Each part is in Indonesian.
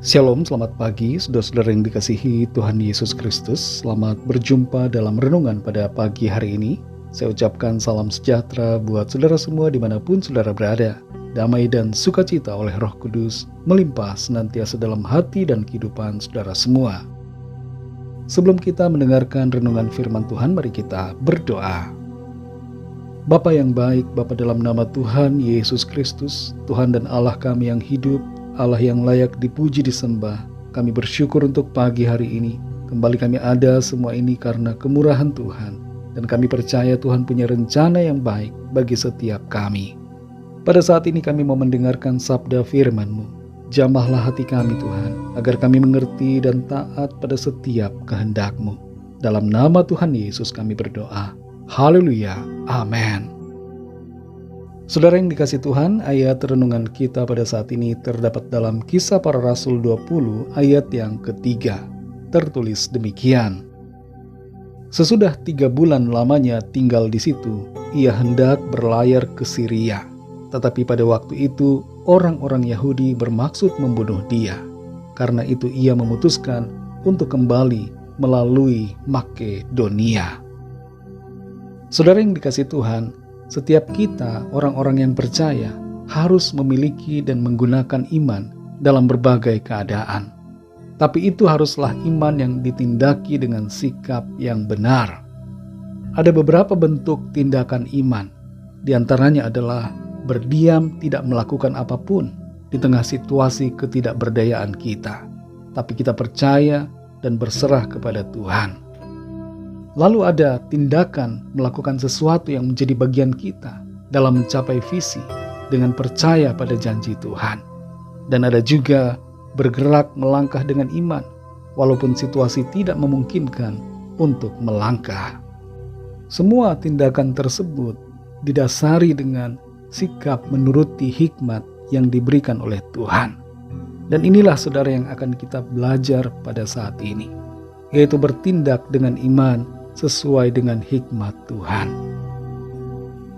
Shalom, selamat pagi saudara-saudara yang dikasihi Tuhan Yesus Kristus. Selamat berjumpa dalam renungan pada pagi hari ini. Saya ucapkan salam sejahtera buat saudara semua dimanapun saudara berada. Damai dan sukacita oleh Roh Kudus melimpah senantiasa dalam hati dan kehidupan saudara semua. Sebelum kita mendengarkan renungan firman Tuhan, mari kita berdoa. Bapa yang baik, Bapa dalam nama Tuhan Yesus Kristus, Tuhan dan Allah kami yang hidup, Allah yang layak dipuji disembah, kami bersyukur untuk pagi hari ini. Kembali kami ada semua ini karena kemurahan Tuhan. Dan kami percaya Tuhan punya rencana yang baik bagi setiap kami. Pada saat ini kami mau mendengarkan sabda firman-Mu. Jamahlah hati kami Tuhan, agar kami mengerti dan taat pada setiap kehendak-Mu. Dalam nama Tuhan Yesus kami berdoa. Haleluya. Amin. Saudara yang dikasih Tuhan, ayat renungan kita pada saat ini terdapat dalam Kisah Para Rasul 20 ayat yang ketiga. Tertulis demikian. Sesudah 3 bulan lamanya tinggal di situ, ia hendak berlayar ke Syria. Tetapi pada waktu itu, orang-orang Yahudi bermaksud membunuh dia. Karena itu ia memutuskan untuk kembali melalui Makedonia. Saudara yang dikasih Tuhan, setiap kita, orang-orang yang percaya, harus memiliki dan menggunakan iman dalam berbagai keadaan. Tapi itu haruslah iman yang ditindaki dengan sikap yang benar. Ada beberapa bentuk tindakan iman. Di antaranya adalah berdiam tidak melakukan apapun di tengah situasi ketidakberdayaan kita. Tapi kita percaya dan berserah kepada Tuhan. Lalu ada tindakan melakukan sesuatu yang menjadi bagian kita dalam mencapai visi dengan percaya pada janji Tuhan. Dan ada juga bergerak melangkah dengan iman, walaupun situasi tidak memungkinkan untuk melangkah. Semua tindakan tersebut didasari dengan sikap menuruti hikmat yang diberikan oleh Tuhan. Dan inilah saudara yang akan kita belajar pada saat ini, yaitu bertindak dengan iman sesuai dengan hikmat Tuhan.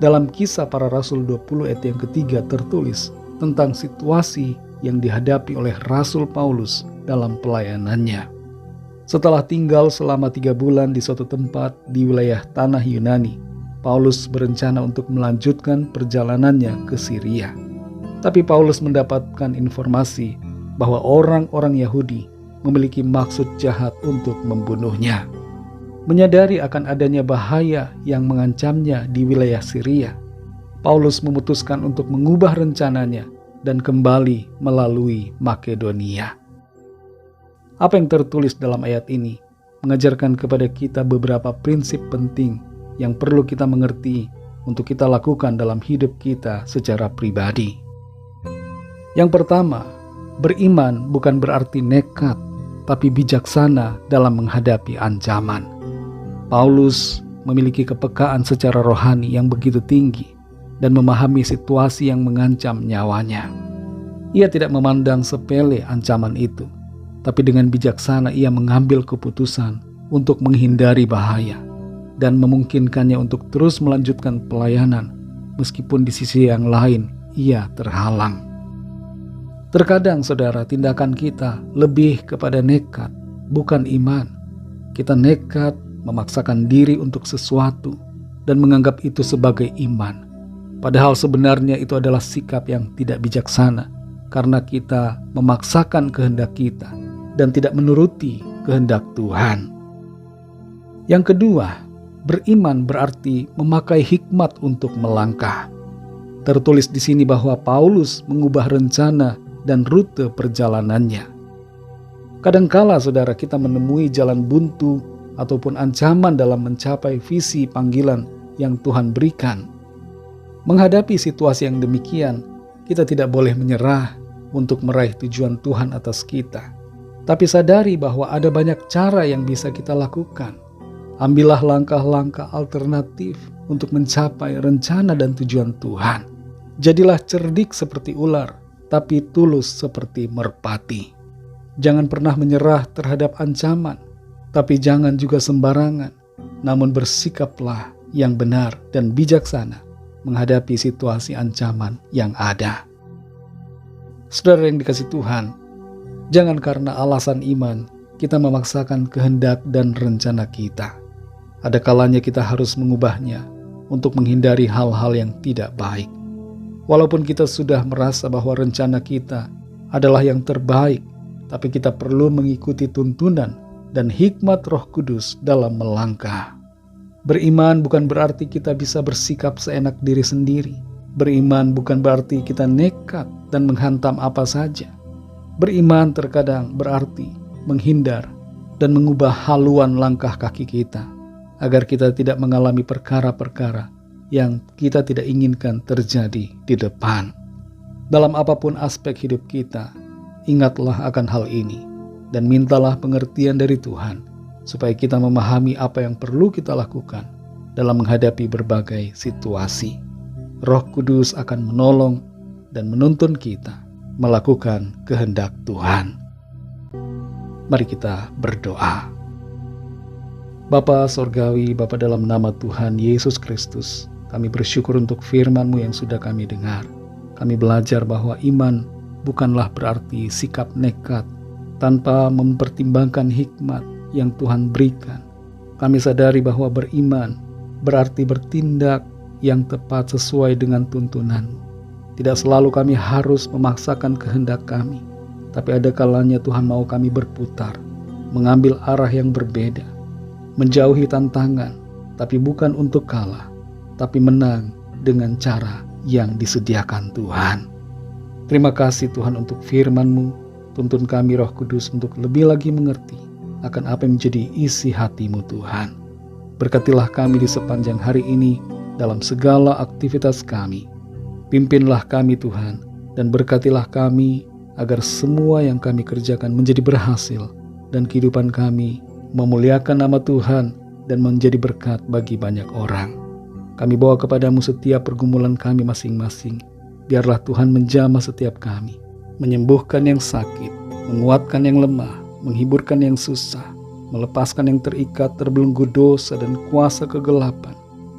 Dalam Kisah Para Rasul 20 ayat yang ketiga tertulis tentang situasi yang dihadapi oleh Rasul Paulus dalam pelayanannya. Setelah tinggal selama 3 bulan di suatu tempat di wilayah tanah Yunani, Paulus berencana untuk melanjutkan perjalanannya ke Syria. Tapi Paulus mendapatkan informasi bahwa orang-orang Yahudi memiliki maksud jahat untuk membunuhnya. Menyadari akan adanya bahaya yang mengancamnya di wilayah Syria, Paulus memutuskan untuk mengubah rencananya dan kembali melalui Makedonia. Apa yang tertulis dalam ayat ini mengajarkan kepada kita beberapa prinsip penting yang perlu kita mengerti untuk kita lakukan dalam hidup kita secara pribadi. Yang pertama, beriman bukan berarti nekat, tapi bijaksana dalam menghadapi ancaman. Paulus memiliki kepekaan secara rohani yang begitu tinggi dan memahami situasi yang mengancam nyawanya. Ia tidak memandang sepele ancaman itu, tapi dengan bijaksana ia mengambil keputusan untuk menghindari bahaya dan memungkinkannya untuk terus melanjutkan pelayanan meskipun di sisi yang lain ia terhalang. Terkadang saudara, tindakan kita lebih kepada nekat, bukan iman. Kita nekat memaksakan diri untuk sesuatu dan menganggap itu sebagai iman. Padahal sebenarnya itu adalah sikap yang tidak bijaksana karena kita memaksakan kehendak kita dan tidak menuruti kehendak Tuhan. Yang kedua, beriman berarti memakai hikmat untuk melangkah. Tertulis di sini bahwa Paulus mengubah rencana dan rute perjalanannya. Kadangkala saudara, kita menemui jalan buntu ataupun ancaman dalam mencapai visi panggilan yang Tuhan berikan. Menghadapi situasi yang demikian, kita tidak boleh menyerah untuk meraih tujuan Tuhan atas kita. Tapi sadari bahwa ada banyak cara yang bisa kita lakukan. Ambillah langkah-langkah alternatif untuk mencapai rencana dan tujuan Tuhan. Jadilah cerdik seperti ular, tapi tulus seperti merpati. Jangan pernah menyerah terhadap ancaman, tapi jangan juga sembarangan, namun bersikaplah yang benar dan bijaksana menghadapi situasi ancaman yang ada. Saudara yang dikasih Tuhan, Jangan karena alasan iman, kita memaksakan kehendak dan rencana kita. Ada kalanya kita harus mengubahnya untuk menghindari hal-hal yang tidak baik. Walaupun kita sudah merasa bahwa rencana kita adalah yang terbaik, tapi kita perlu mengikuti tuntunan dan hikmat Roh Kudus dalam melangkah. Beriman bukan berarti kita bisa bersikap seenak diri sendiri. Beriman bukan berarti kita nekat dan menghantam apa saja. Beriman terkadang berarti menghindar dan mengubah haluan langkah kaki kita, agar kita tidak mengalami perkara-perkara yang kita tidak inginkan terjadi di depan. Dalam apapun aspek hidup kita, ingatlah akan hal ini dan mintalah pengertian dari Tuhan, supaya kita memahami apa yang perlu kita lakukan dalam menghadapi berbagai situasi. Roh Kudus akan menolong dan menuntun kita melakukan kehendak Tuhan. Mari kita berdoa. Bapa Sorgawi, Bapa dalam nama Tuhan Yesus Kristus, kami bersyukur untuk firman-Mu yang sudah kami dengar. Kami belajar bahwa iman bukanlah berarti sikap nekat tanpa mempertimbangkan hikmat yang Tuhan berikan. Kami sadari bahwa beriman berarti bertindak yang tepat sesuai dengan tuntunan-Mu. Tidak selalu kami harus memaksakan kehendak kami, tapi ada kalanya Tuhan mau kami berputar, mengambil arah yang berbeda, menjauhi tantangan, tapi bukan untuk kalah, tapi menang dengan cara yang disediakan Tuhan. Terima kasih Tuhan untuk firman-Mu. Tuntun kami Roh Kudus untuk lebih lagi mengerti akan apa yang menjadi isi hati-Mu Tuhan. Berkatilah kami di sepanjang hari ini dalam segala aktivitas kami. Pimpinlah kami Tuhan, dan berkatilah kami agar semua yang kami kerjakan menjadi berhasil, dan kehidupan kami memuliakan nama Tuhan dan menjadi berkat bagi banyak orang. Kami bawa kepadamu setiap pergumulan kami masing-masing. Biarlah Tuhan menjamah setiap kami, menyembuhkan yang sakit, menguatkan yang lemah, menghiburkan yang susah, melepaskan yang terikat, terbelenggu dosa dan kuasa kegelapan,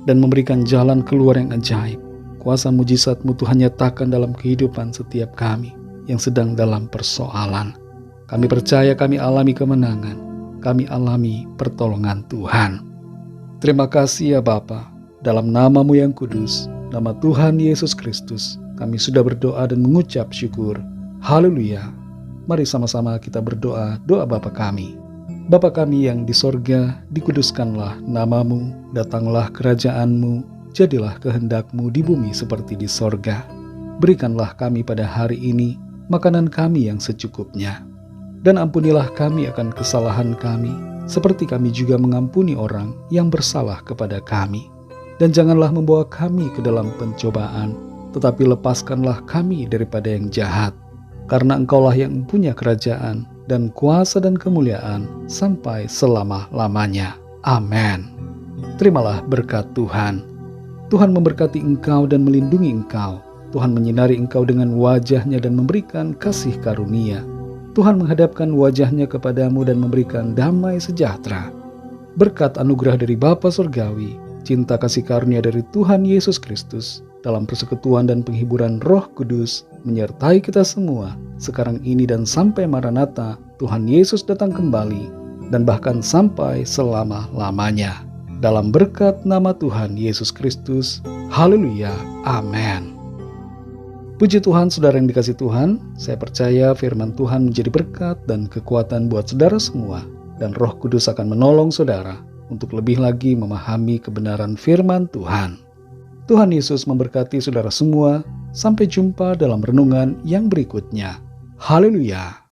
dan memberikan jalan keluar yang ajaib. Kuasa mujizat-Mu Tuhan nyatakan dalam kehidupan setiap kami yang sedang dalam persoalan. Kami percaya kami alami kemenangan, kami alami pertolongan Tuhan. Terima kasih ya Bapa, dalam nama-Mu yang kudus, nama Tuhan Yesus Kristus, kami sudah berdoa dan mengucap syukur. Haleluya. Mari sama-sama kita berdoa doa Bapa kami. Bapa kami yang di sorga, dikuduskanlah nama-Mu, datanglah kerajaan-Mu, jadilah kehendak-Mu di bumi seperti di sorga. Berikanlah kami pada hari ini makanan kami yang secukupnya. Dan ampunilah kami akan kesalahan kami, seperti kami juga mengampuni orang yang bersalah kepada kami. Dan janganlah membawa kami ke dalam pencobaan, tetapi lepaskanlah kami daripada yang jahat. Karena Engkaulah yang punya kerajaan dan kuasa dan kemuliaan sampai selama-lamanya. Amin. Terimalah berkat Tuhan. Tuhan memberkati engkau dan melindungi engkau. Tuhan menyinari engkau dengan wajah-Nya dan memberikan kasih karunia. Tuhan menghadapkan wajah-Nya kepadamu dan memberikan damai sejahtera. Berkat anugerah dari Bapa Surgawi, cinta kasih karunia dari Tuhan Yesus Kristus, dalam persekutuan dan penghiburan Roh Kudus, menyertai kita semua, sekarang ini dan sampai Maranatha, Tuhan Yesus datang kembali, dan bahkan sampai selama-lamanya. Dalam berkat nama Tuhan Yesus Kristus. Haleluya. Amin. Puji Tuhan, saudara yang dikasih Tuhan, saya percaya firman Tuhan menjadi berkat dan kekuatan buat saudara semua, dan Roh Kudus akan menolong saudara untuk lebih lagi memahami kebenaran firman Tuhan. Tuhan Yesus memberkati saudara semua. Sampai jumpa dalam renungan yang berikutnya. Haleluya.